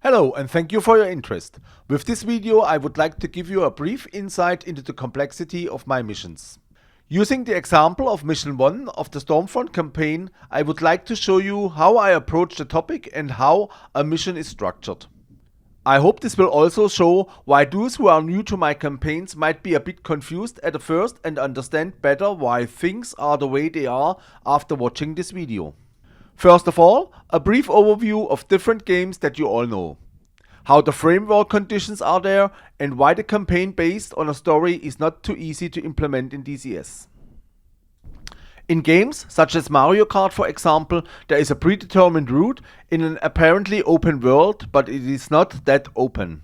Hello and thank you for your interest. With this video I would like to give you a brief insight into the complexity of my missions. Using the example of mission 1 of the Stormfront campaign, I would like to show you how I approach the topic and how a mission is structured. I hope this will also show why those who are new to my campaigns might be a bit confused at first and understand better why things are the way they are after watching this video. First of all, a brief overview of different games that you all know, how the framework conditions are there, and why the campaign based on a story is not too easy to implement in DCS. In games such as Mario Kart, for example, there is a predetermined route in an apparently open world, but it is not that open.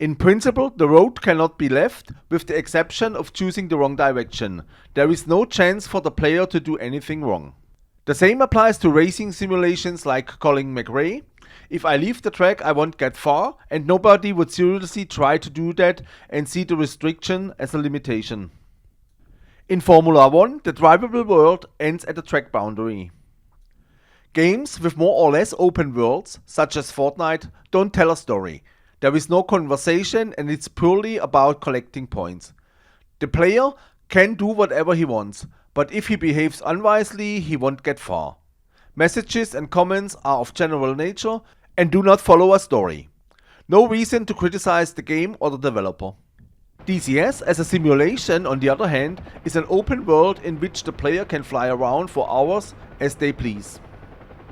In principle, the road cannot be left, with the exception of choosing the wrong direction. There is no chance for the player to do anything wrong. The same applies to racing simulations like Colin McRae. If I leave the track, I won't get far, and nobody would seriously try to do that and see the restriction as a limitation. In Formula 1, the drivable world ends at the track boundary. Games with more or less open worlds, such as Fortnite, don't tell a story. There is no conversation and it's purely about collecting points. The player can do whatever he wants, but if he behaves unwisely, he won't get far. Messages and comments are of general nature and do not follow a story. No reason to criticize the game or the developer. DCS as a simulation, on the other hand, is an open world in which the player can fly around for hours as they please.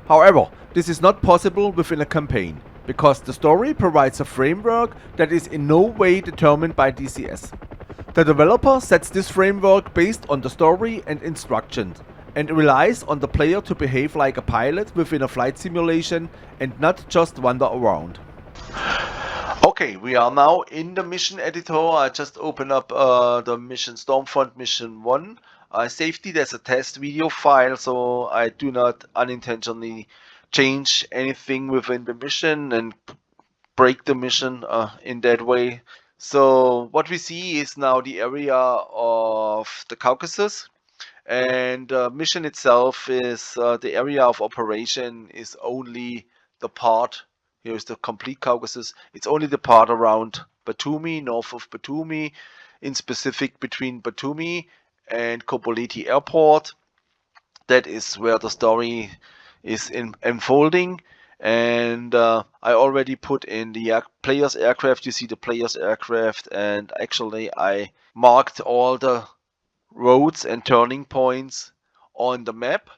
However, this is not possible within a campaign, because the story provides a framework that is in no way determined by DCS. The developer sets this framework based on the story and instructions, and relies on the player to behave like a pilot within a flight simulation and not just wander around. Okay, we are now in the mission editor. I just opened up the mission Stormfront mission 1. I saved it as a test video file, so I do not unintentionally change anything within the mission and break the mission in that way. So what we see is now the area of the Caucasus, and the mission itself is the area of operation is only the part. Here is the complete Caucasus. It's only the part around Batumi, north of Batumi, in specific between Batumi and Koboleti Airport. That is where the story is unfolding. And I already put in the player's aircraft. You see the player's aircraft, and actually I marked all the roads and turning points on the map,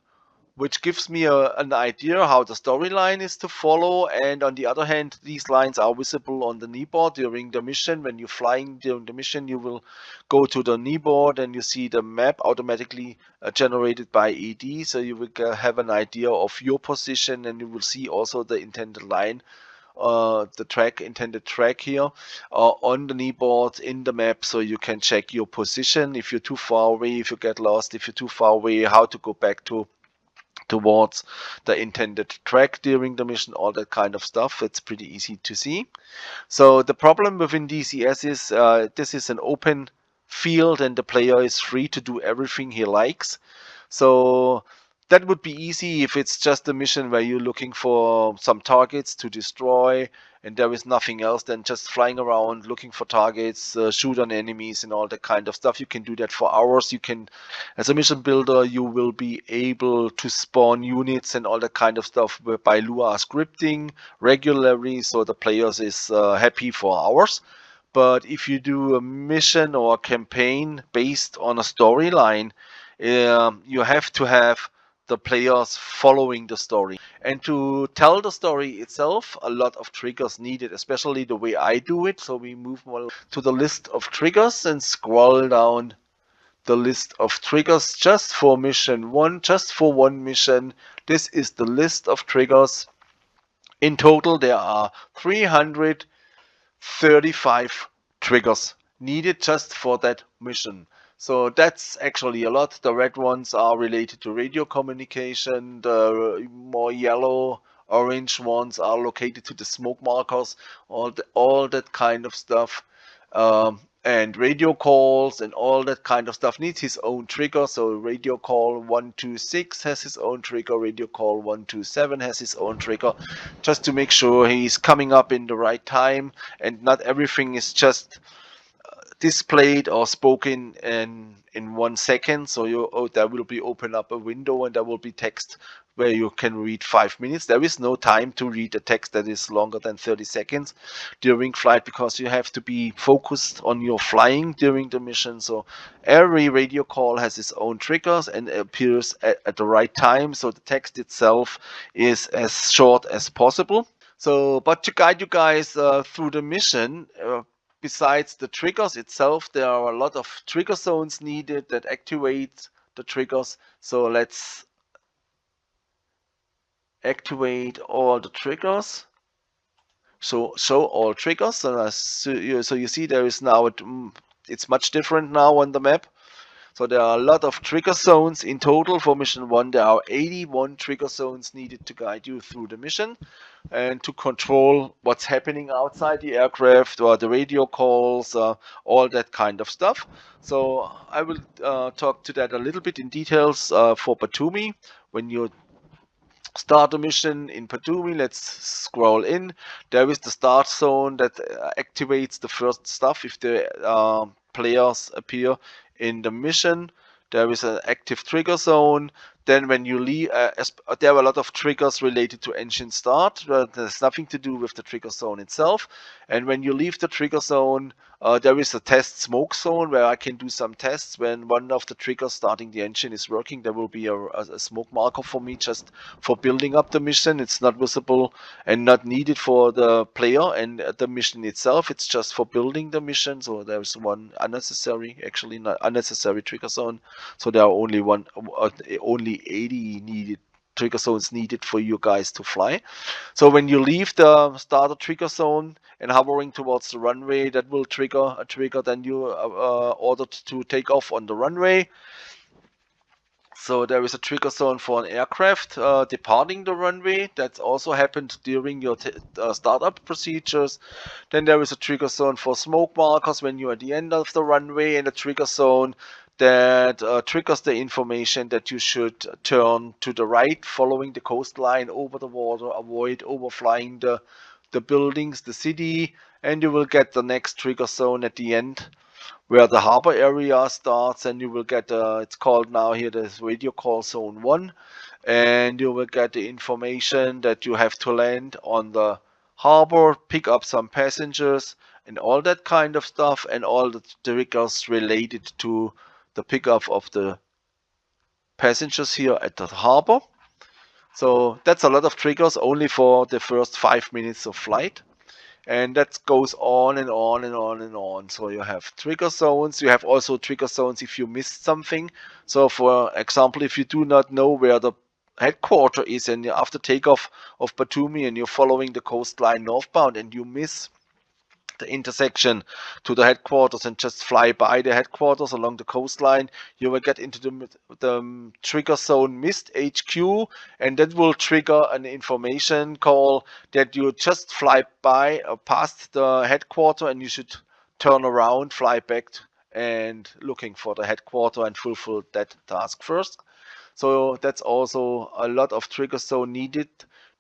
which gives me an idea how the storyline is to follow. And on the other hand, these lines are visible on the kneeboard during the mission. When you're flying during the mission, you will go to the kneeboard and you see the map automatically generated by ED, so you will have an idea of your position, and you will see also the intended line, the intended track here on the kneeboard in the map, so you can check your position if you're too far away, if you get lost, if you're too far away, how to go back towards the intended track during the mission, all that kind of stuff. It's pretty easy to see. So the problem within DCS is this is an open field and the player is free to do everything he likes. So that would be easy if it's just a mission where you're looking for some targets to destroy and there is nothing else than just flying around looking for targets, shoot on enemies and all that kind of stuff. You can do that for hours. You can, as a mission builder, you will be able to spawn units and all that kind of stuff by Lua scripting regularly, so the players is happy for hours. But if you do a mission or a campaign based on a storyline, you have to have the players following the story. And to tell the story itself, a lot of triggers needed, especially the way I do it. So we move more to the list of triggers and scroll down the list of triggers just for mission 1, just for one mission. This is the list of triggers. In total, there are 335 triggers needed just for that mission. So that's actually a lot. The red ones are related to radio communication. The more yellow, orange ones are located to the smoke markers, all that kind of stuff. and radio calls and all that kind of stuff needs his own trigger. So radio call 126 has his own trigger, radio call 127 has his own trigger, just to make sure he's coming up in the right time and not everything is just displayed or spoken in 1 second. So there will be open up a window and there will be text where you can read 5 minutes. There is no time to read a text that is longer than 30 seconds during flight, because you have to be focused on your flying during the mission. So every radio call has its own triggers and appears at the right time, so the text itself is as short as possible. So, but to guide you guys through the mission, besides the triggers itself, there are a lot of trigger zones needed that activate the triggers. So let's activate all the triggers. So show all triggers. So you see there is now, it's much different now on the map. So there are a lot of trigger zones in total for mission 1. There are 81 trigger zones needed to guide you through the mission and to control what's happening outside the aircraft or the radio calls, all that kind of stuff. So I will talk to that a little bit in details for Batumi. When you start a mission in Batumi, let's scroll in. There is the start zone that activates the first stuff if the players appear in the mission. There is an active trigger zone. Then when you leave, there are a lot of triggers related to engine start. There's nothing to do with the trigger zone itself. And when you leave the trigger zone, there is a test smoke zone where I can do some tests. When one of the triggers starting the engine is working, there will be a smoke marker for me just for building up the mission. It's not visible and not needed for the player and the mission itself. It's just for building the mission. So there's one unnecessary, actually not unnecessary trigger zone. So there are only 80 needed trigger zones needed for you guys to fly. So when you leave the starter trigger zone and hovering towards the runway, that will trigger a trigger. Then you are ordered to take off on the runway. So there is a trigger zone for an aircraft departing the runway. That's also happened during your startup procedures. Then there is a trigger zone for smoke markers when you're at the end of the runway, and a trigger zone that triggers the information that you should turn to the right following the coastline over the water, avoid overflying the buildings, the city, and you will get the next trigger zone at the end where the harbor area starts, and you will get it's called now here the radio call zone 1, and you will get the information that you have to land on the harbor, pick up some passengers and all that kind of stuff, and all the triggers related to the pickup of the passengers here at the harbor. So that's a lot of triggers only for the first 5 minutes of flight. And that goes on and on and on and on. So you have trigger zones. You have also trigger zones if you missed something. So for example, if you do not know where the headquarters is, and after takeoff of Batumi and you're following the coastline northbound and you miss the intersection to the headquarters and just fly by the headquarters along the coastline, you will get into the trigger zone missed HQ, and that will trigger an information call that you just fly by past the headquarters, and you should turn around, fly back and looking for the headquarters and fulfill that task first. So that's also a lot of trigger zone needed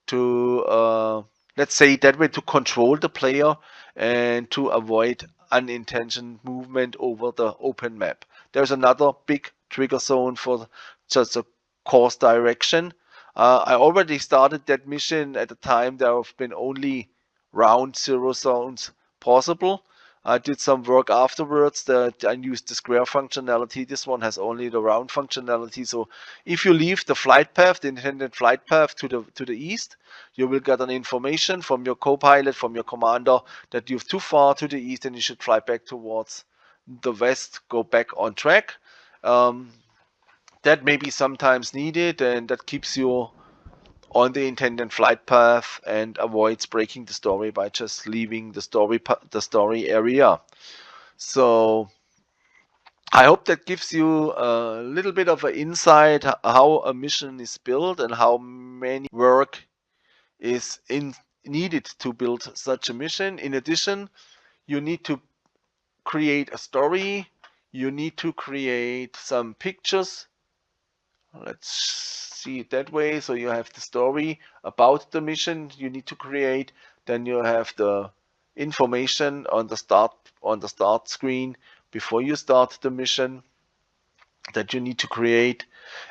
to let's say that way, to control the player and to avoid unintentional movement over the open map. There's another big trigger zone for just a course direction. I already started that mission at the time. There have been only round zero zones possible. I did some work afterwards that I used the square functionality. This one has only the round functionality. So if you leave the flight path, the intended flight path to the east, you will get an information from your co-pilot, from your commander, that you've too far to the east and you should fly back towards the west, go back on track. That may be sometimes needed, and that keeps you on the intended flight path and avoids breaking the story by just leaving the story area. So I hope that gives you a little bit of an insight how a mission is built and how many work is needed to build such a mission. In addition, you need to create a story. You need to create some pictures. Let's see it that way. So you have the story about the mission you need to create. Then you have the information on the start screen before you start the mission that you need to create.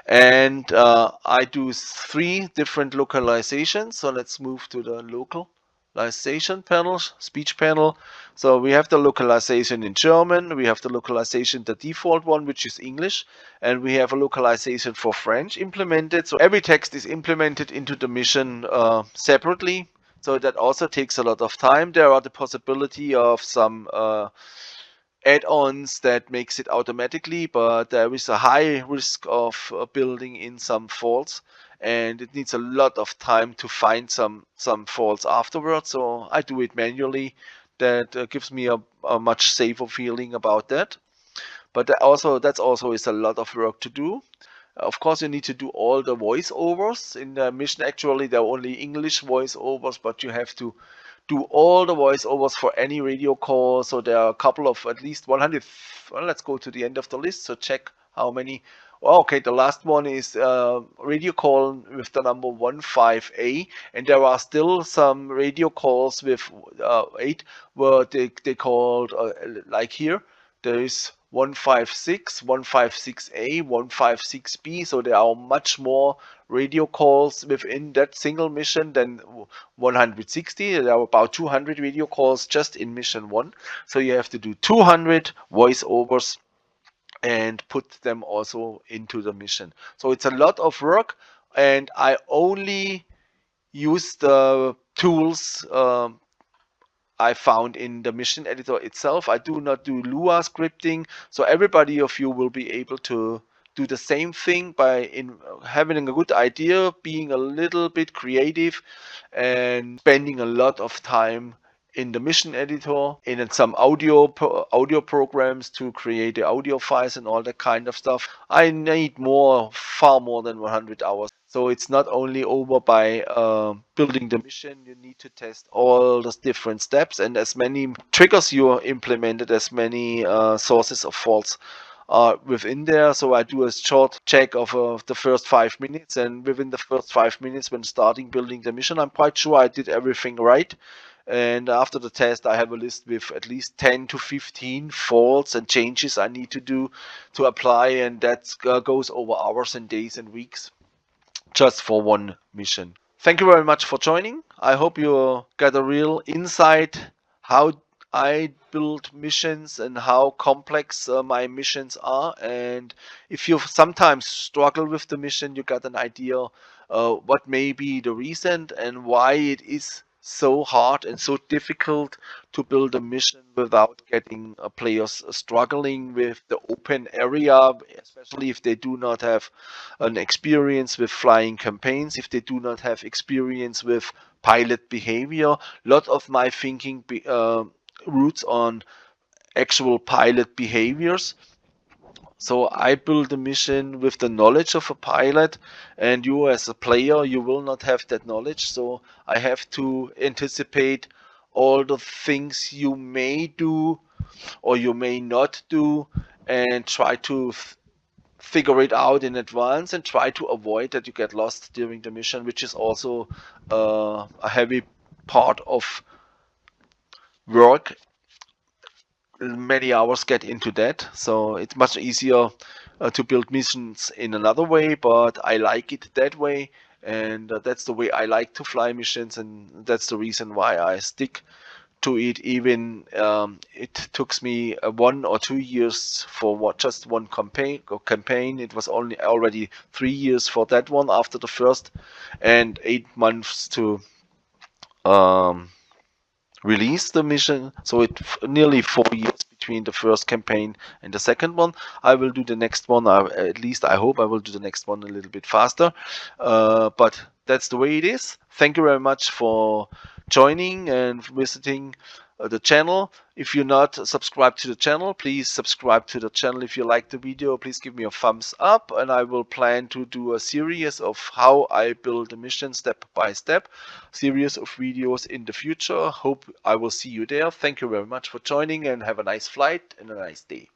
And I do 3 different localizations. So let's move to the localization panel, speech panel. So we have the localization in German, we have the localization, the default one, which is English, and we have a localization for French implemented. So every text is implemented into the mission separately. So that also takes a lot of time. There are the possibility of some add-ons that makes it automatically, but there is a high risk of building in some faults, and it needs a lot of time to find some faults afterwards. So I do it manually. That gives me a much safer feeling about that. But that's also is a lot of work to do. Of course, you need to do all the voiceovers in the mission. Actually, there are only English voiceovers, but you have to do all the voiceovers for any radio call. So there are a couple of at least 100. Well, let's go to the end of the list. So check how many. Oh, okay, the last one is radio call with the number 15A, and there are still some radio calls with 8 where they called like here. There is 156, 156A, 156B, so there are much more radio calls within that single mission than 160. There are about 200 radio calls just in mission 1. So you have to do 200 voiceovers and put them also into the mission. So it's a lot of work, and I only use the tools I found in the mission editor itself. I do not do Lua scripting, so everybody of you will be able to do the same thing by having a good idea, being a little bit creative, and spending a lot of time in the mission editor, in some audio programs to create the audio files and all that kind of stuff. I need far more than 100 hours. So it's not only over by building the mission. You need to test all the different steps, and as many triggers you implemented, as many sources of faults are within there. So I do a short check of the first 5 minutes, and within the first 5 minutes when starting building the mission, I'm quite sure I did everything right. And after the test, I have a list with at least 10 to 15 faults and changes I need to do to apply, and that goes over hours and days and weeks just for one mission. Thank you very much for joining. I hope you got a real insight how I build missions and how complex my missions are. And if you sometimes struggle with the mission, you got an idea what may be the reason and why it is so hard and so difficult to build a mission without getting players struggling with the open area, especially if they do not have an experience with flying campaigns, if they do not have experience with pilot behavior. A lot of my thinking roots on actual pilot behaviors. So I build a mission with the knowledge of a pilot, and you as a player, you will not have that knowledge. So I have to anticipate all the things you may do or you may not do, and try to figure it out in advance and try to avoid that you get lost during the mission, which is also a heavy part of work. Many hours get into that, so it's much easier to build missions in another way, but I like it that way, and that's the way I like to fly missions, and that's the reason why I stick to it. Even it took me 1 or 2 years for just one campaign. It was already 3 years for that one after the first, and 8 months to release the mission. So it nearly 4 years between the first campaign and the second one. I will do the next one, at least I hope I will do the next one a little bit faster, but that's the way it is. Thank you very much for joining and visiting the channel. If you're not subscribed to the channel, please subscribe to the channel. If you like the video, please give me a thumbs up, and I will plan to do a series of how I build a mission step by step, series of videos in the future. Hope I will see you there. Thank you very much for joining, and have a nice flight and a nice day.